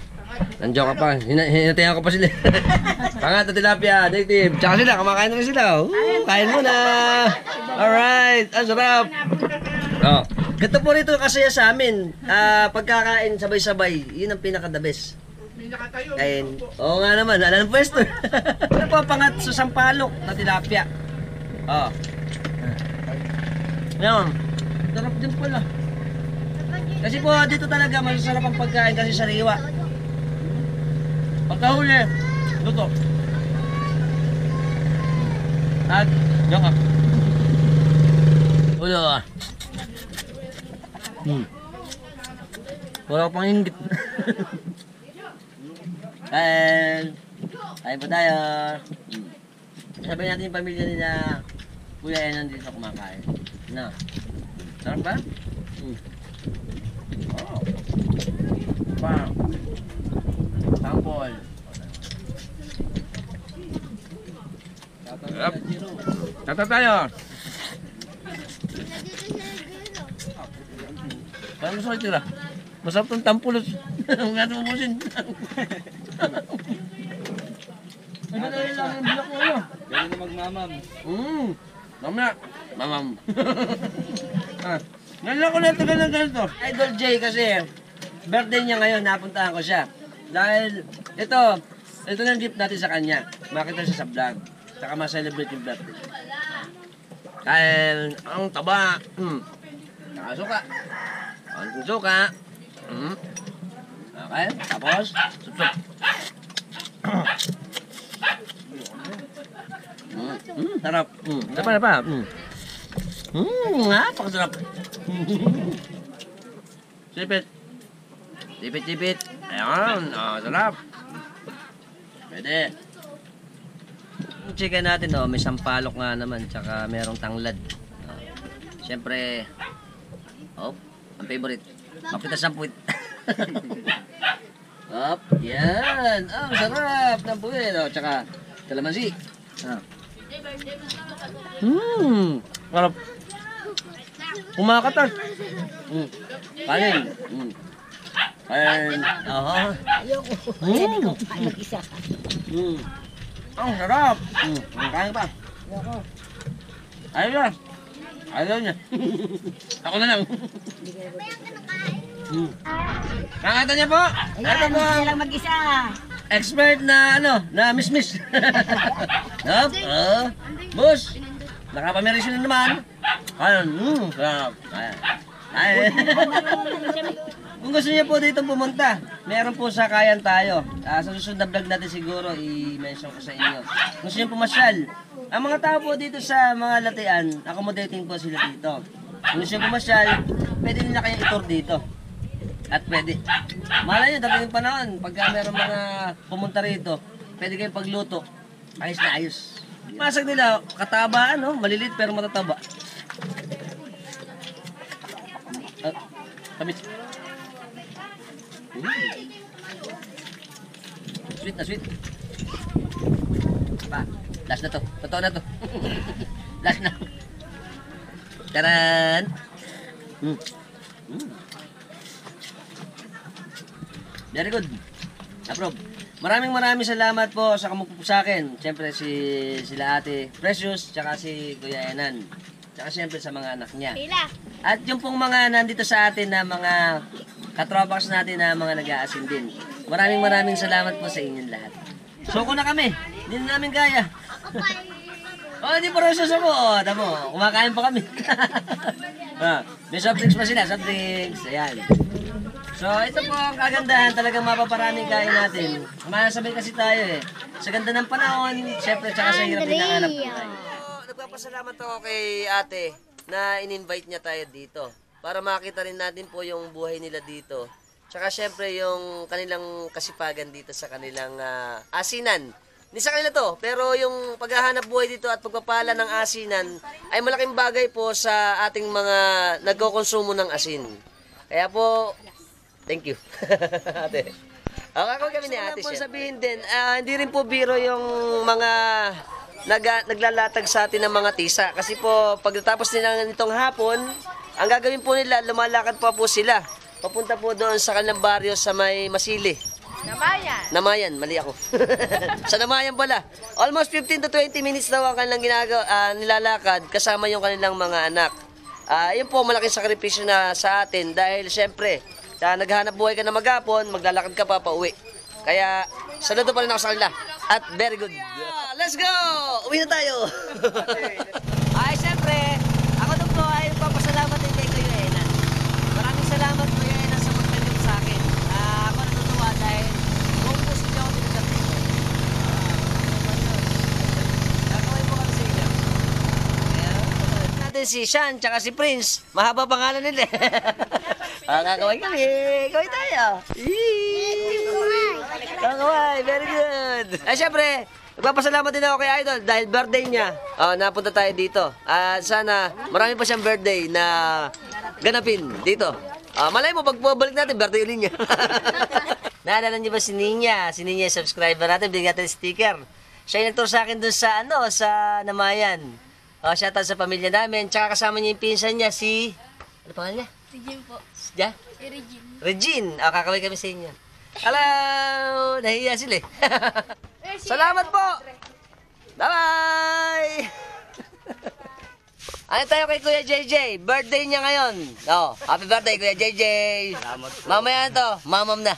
Nandiyo ka pa. Hinatayan ko pa sila. Pangat na tilapia. Native. Tsaka sila. Kumakain na rin sila. Kain muna. Alright. Ang sarap. Ganito po rito kasi sa amin. Pagkakain sabay-sabay. Yun ang pinaka-the best. Kain. Oo nga naman. Alam ng pwesto. Ano po pangat sa sampalok na tilapia. Yan. Sarap din pala. Kasi po dito talaga masasarap ang pagkain kasi sariwa. Pagkahuli, luto. At, diyan ka. Ulo Wala pang inggit. Kain. Kain po tayo. Sabi natin yung pamilya nila Kuya Enan dito kumakain. Na. Sarap ba? Oh. Pa. Sample. Sarap. Tata tayo. Paano gusto ko tira? Masarap tong tampulos. Huwag natin ubusin. Ano na yun lang yung bilak mo ano? Galing na magmamam. Mamaya. Mamam. Ngayon lang ko na tagal ng ganito. Idol J kasi birthday niya ngayon, napuntahan ko siya. Dahil ito na yung gift natin sa kanya. Makita siya sa vlog. Saka ma-celebrate yung birthday. Dahil ang taba. Saka suka. Ang suka. Okay, tapos sup-sup. Sarap. Sarap. Napakasarap. Sipit. Sipit. Ayan, sarap. Pwede. Yung chicken natin, may sampalok nga naman, tsaka merong tanglad. Siyempre, ang favorite. Mapitas ng puwit. Yan. Sarap ng puwit. Tsaka, kalamansi. Sarap. Kumakatas. Kanin. Kanin. Ayoko. Hindi ko pa mag-isa. Ang sarap. Kain pa. Ayoko. Ayaw niya. Ako na lang. Nakita niya po. Ayan, Ito po. hindi lang mag-isa. Expert na na miss. Boss. Nakapamirisyon na naman. Ayun, sarap. Ayan. Kung gusto niyo po dito pumunta, meron po sa Kayan Tayo. Sa susunod na vlog natin siguro, i-mention ko sa inyo. Kung gusto niyo pumasyal, ang mga tao po dito sa mga latian, accommodating po sila dito. Kung gusto niyo pumasyal, pwede nila kayong i-tour dito. At pwede. Malay nyo, dagdag yung panahon, pagka meron mga pumunta rito, pwede kayong pagluto. Ayos na ayos. Masag nila, katabaan, malilit pero matataba. Tamis. Sweet na sweet. Pa, last na to. Totoo na to. Last na. Taran! Very good. Approve. Maraming salamat po sa kamukha sa akin. Siyempre sila Ate Precious, tsaka si Kuya Enan. Tsaka siyempre sa mga anak niya. At yung pong mga nandito sa atin na mga katropax natin na mga nag-aasin din. Maraming salamat po sa inyong lahat. Suko na kami. Hindi na namin kaya. Hindi pa rin susuko. Tamo, kumakain pa kami. May soft drinks pa sila. Soft drinks. Ayan. So, ito po ang kagandahan. Talagang mapaparaming kain natin. Masabay kasi tayo Sa ganda ng panahon, syempre, tsaka sa hirap din ng anak po tayo. Nagpapasalamat ako kay ate na in-invite niya tayo dito. Para makita rin natin po yung buhay nila dito. Tsaka syempre yung kanilang kasipagan dito sa kanilang asinan. Hindi sa kanila to, pero yung paghahanap buhay dito at pagpapala ng asinan ay malaking bagay po sa ating mga nagkokonsumo ng asin. Kaya po, thank you. Ate. Ako kami ni ate siya. Sabihin din, hindi rin po biro yung mga naglalatag sa atin ng mga tisa. Kasi po, pagkatapos nila nitong hapon, ang gagawin po nila, lumalakad pa po sila. Papunta po doon sa kanilang baryo sa may Masili. Namayan, mali ako. Sa Namayan pala. Almost 15 to 20 minutes daw ang kanilang nilalakad kasama yung kanilang mga anak. Yun po, malaking sakripisyo na sa atin dahil syempre, naghahanap buhay ka na maghapon, maglalakad ka pa pauwi. Kaya, saludo pa rin ako sa kanila. At very good. Let's go! Uwi na tayo! Ay, syempre, ako doon po ay papasalamat din kay Kuya Enan. Maraming salamat Kuya Enan sa pagtanggap sa akin. Ako natutuwa dahil buong puso niyo ako tinagapin ko. Nakaway mo kami sa inyo. Natin si Sean tsaka si Prince. Mahaba pangalan nila. Kakaway kami. Kaway tayo. Kakaway. Very good. Syempre, Nagpapasalamat din ako kay Idol dahil birthday niya. Napunta tayo dito. At sana marami pa siyang birthday na ganapin dito. Malay mo, pag balik natin, birthday ulit niya. Naalala niyo ba si Ninya? Si Ninya, subscriber natin, bigyan natin sticker. Siya yung nagturo sa akin dun sa, sa Namayan. Shoutout sa pamilya namin. Tsaka kasama niya yung pinsan niya, si... Ano pangalan niya? Regine po. Ja? Si Regine. Regine. Kakaway kami sa inyo. Hello! Nahihiya sila eh. Salamat po! Bye-bye! Ano tayo kay Kuya JJ? Birthday niya ngayon. Happy birthday Kuya JJ! Salamat po. Mamaya to, mamam na.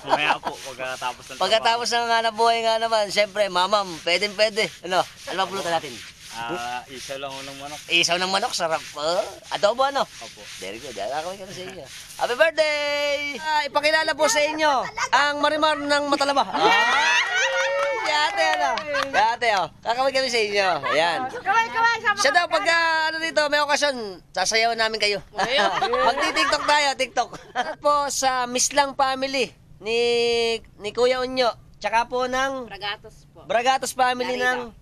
Mamaya po, pagkatapos ng Pagkatapos ng hanap buhay nga naman, syempre, mamam, pwede. Ano ba pulutan natin? Isa lang unang manok. Isaw ng manok, sarap. Adobo ano? Opo. Very good. Ako ka sa inyo. Happy birthday! Ipakilala po sa inyo ang Marimar ng Matalaba. Yate, kakaway kami sa inyo. Ayan. Siya daw, pag dito, may okasyon, sasayaw namin kayo. Magti-tiktok tayo, tiktok. At po sa Mislang family ni Kuya Unyo, tsaka po ng Bragatos po. Bragatos family ng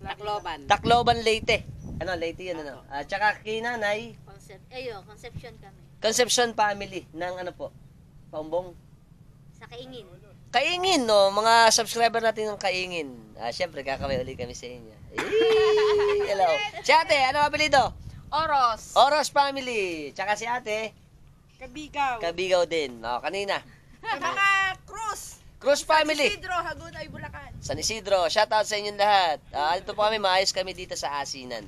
Tacloban. Tacloban, Leyte. Leyte yun, At saka kinanay, Conception kami. Conception family ng Paumbong. Sa Kaingin. Kaingin, mga subscriber natin ng Kaingin. Siyempre, kakaway ulit kami sa inyo. Hello. Si ate, ano apelido? Oros. Oros family. Tsaka si ate, Kabigaw. Kabigaw din. Kanina. Sa mga Cruz. Cruz family. Isidro, Hagunay, Bulacan. San Isidro. Shoutout sa inyong lahat. Dito po kami, maayos kami dito sa Asinan.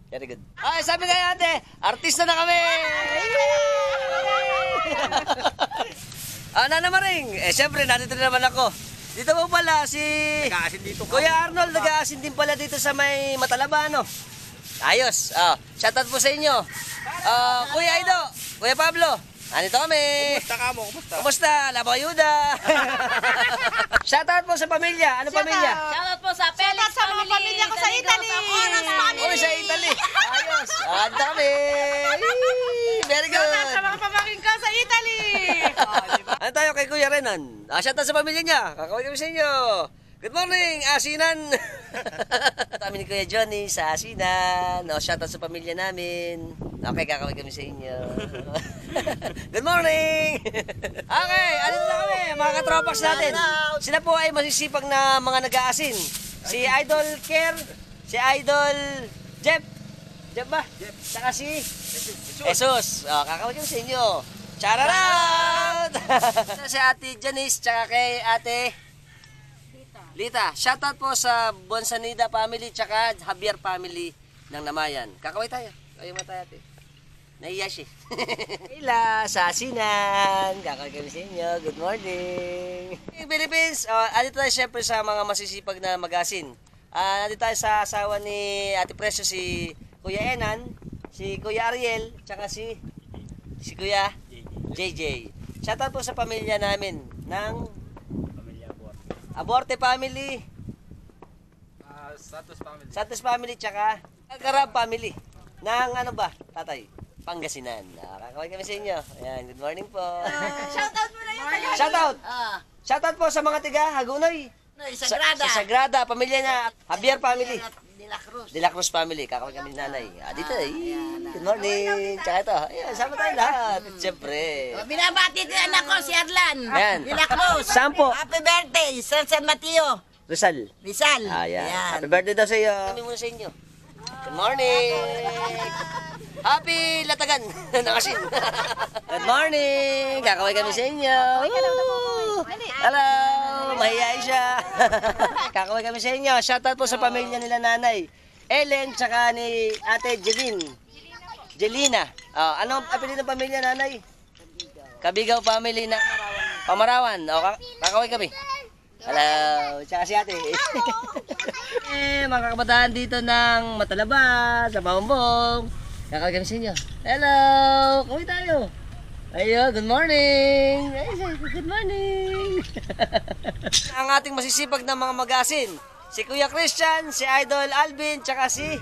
Very good. Sabi kayo ate, artista na kami! Nana Maring, siyempre, nandito na naman ako. Dito po pala si Nag-aasin dito. Kuya Arnold, nag-aasin din pala dito sa may Matalaba, Ayos. Shoutout po sa inyo. Kuya Ido, Kuya Pablo, andito kami. Kumusta ka mo? Kumusta? Kumusta? Labo ayuda. Shoutout po sa pamilya. Ano pamilya? Shoutout po sa Felix sa mga pamilya ko sa Italy. Oras family. Oh, sa Italy. Ayos. Andito kami. Very good. Sa mga pamangkin ko sa Italy. Ano tayo kay Kuya Renan? Shoutout sa pamilya niya. Kakaway kami sa inyo. Good morning, Asinan. Kami ni Kuya Johnny sa Asinan. Shoutout sa pamilya namin. Okay, kakaway kami sa inyo. Good morning. Okay, ano na kami, mga katropax natin. Sila po ay masisipag na mga nag-aasin. Si Idol Care, si Idol Jeff. Jeff ba? Jeff. Saka si Jesus. Kakaway kami sa inyo. Chararat! Si Ate Janice, tsaka kay Ate Lita. Shoutout po sa Bonsanida family, tsaka Javier family ng Namayan. Kakaway tayo. Kayo mo tayo, ate. Naiya siya. Ila, sa Asinan. Kakaway kami sa inyo. Good morning. Philippines, andito tayo syempre sa mga masisipag na mag-asin. Andito tayo sa asawa ni Ate Presyo, si Kuya Enan, si Kuya Ariel, tsaka si Kuya JJ. Shoutout po sa pamilya namin ng Pamilya po. Aborte family, Santos family, tsaka Karab family ng tatay, Pangasinan. Kakaway kami sa inyo. Ayan, good morning po. Shoutout mo na yun. Shoutout! Shoutout po sa mga tiga Hagunoy. Sagrada. Sa Sagrada, pamilya niya, Javier family. De la Cruz. De la Cruz family, kakaway kami ni nanay. Dito good morning. Tsaka ito, ayan, sama tayo lahat. Siyempre. Binabati din anak ko si Arlan. Ayan. De la Cruz. Sampo. Happy birthday, San Mateo. Rizal. Rizal. Ayan. Happy birthday daw sa iyo. Kami muna sa inyo. Good morning. Happy Latagan ng asin. Good morning. Kakaway kami sa inyo. Hello. Mahihayin siya. Kakaway kami sa inyo. Shoutout po sa pamilya nila nanay Ellen, tsaka ni Ate Jelina. Anong apelido ng pamilya nanay? Kabigaw family na Pamarawan. Kakaway kami. Hello, tsaka si ate. Mga kabataan dito ng Matalaba, sa Paumbong. Kakaway kami sa inyo. Hello, kaway tayo. Ayo, good morning. Good morning. Ang ating masisipag na mga mag-asin, si Kuya Christian, si Idol Alvin, tsaka si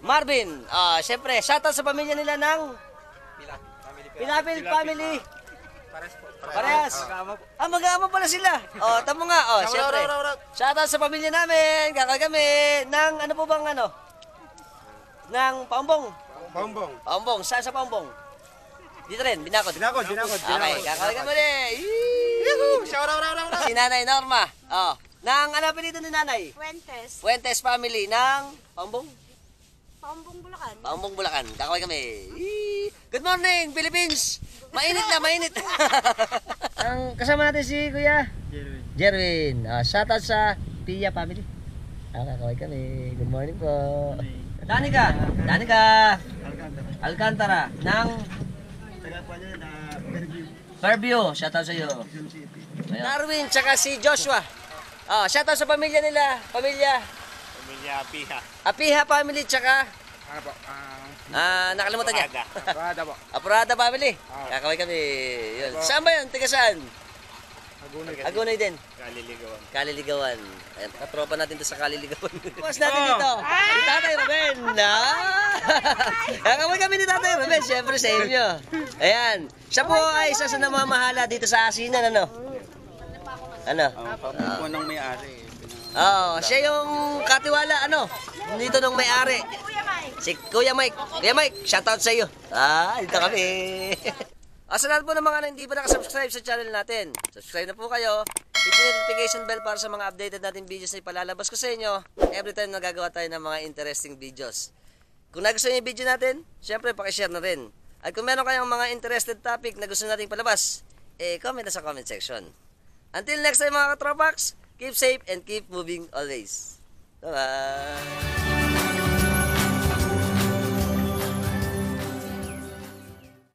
Marvin. Siyempre, shoutout sa pamilya nila ng Pinapil family. Parehas. Ah, mag-aama pala sila. Oh, tamo nga. Oh, syempre. Shoutout sa pamilya namin. Kakay kami ng ano po bang ano? Ng Paumbong. Paumbong. Saan sa Paumbong? Dito rin, Binakod. Okay, kakay kami rin. Si Nanay Norma. Oh, ng ano apelyido ni Nanay? Fuentes. Fuentes family ng Paumbong. Paumbong Bulacan. Paumbong Bulacan. Kakaway kami. Good morning, Philippines! Mainit na, mainit. Ang kasama natin si Kuya Jerwin. Shoutout sa Pia family. Kakaway kami. Good morning po. Danica Alcantara ng Fairview. Shoutout sa iyo. Darwin, tsaka si Joshua. Shoutout sa pamilya nila. Pamilya Piha. Apiha family, tsaka nakalimutan niya. Apurada family. Kakaway kami. Yun. Saan ba yun? Tiga saan? Agunay din. Kaliligawan. Ayan, katropa natin to sa Kaliligawan. Boss natin dito. Si Tatay Ruben. Kakaway kami ni Tatay Ruben. Siyempre sa inyo. Ayan. Siya po ay isa sa namamahala dito sa Asinan. Ano? Papupuan ng may-ari. Siya yung katiwala, dito nung may-ari. Si Kuya Mike. Kuya Mike, shoutout sa iyo. Dito kami. Sa lahat po ng mga hindi pa nakasubscribe sa channel natin, subscribe na po kayo. Hit yung notification bell para sa mga updated natin videos na ipalalabas ko sa inyo every time nagagawa tayo ng mga interesting videos. Kung nagustuhan niyo yung video natin, syempre pakishare na rin. At kung meron kayong mga interested topic na gusto nating palabas, comment na sa comment section. Until next time mga katropax, keep safe and keep moving always. Bye-bye!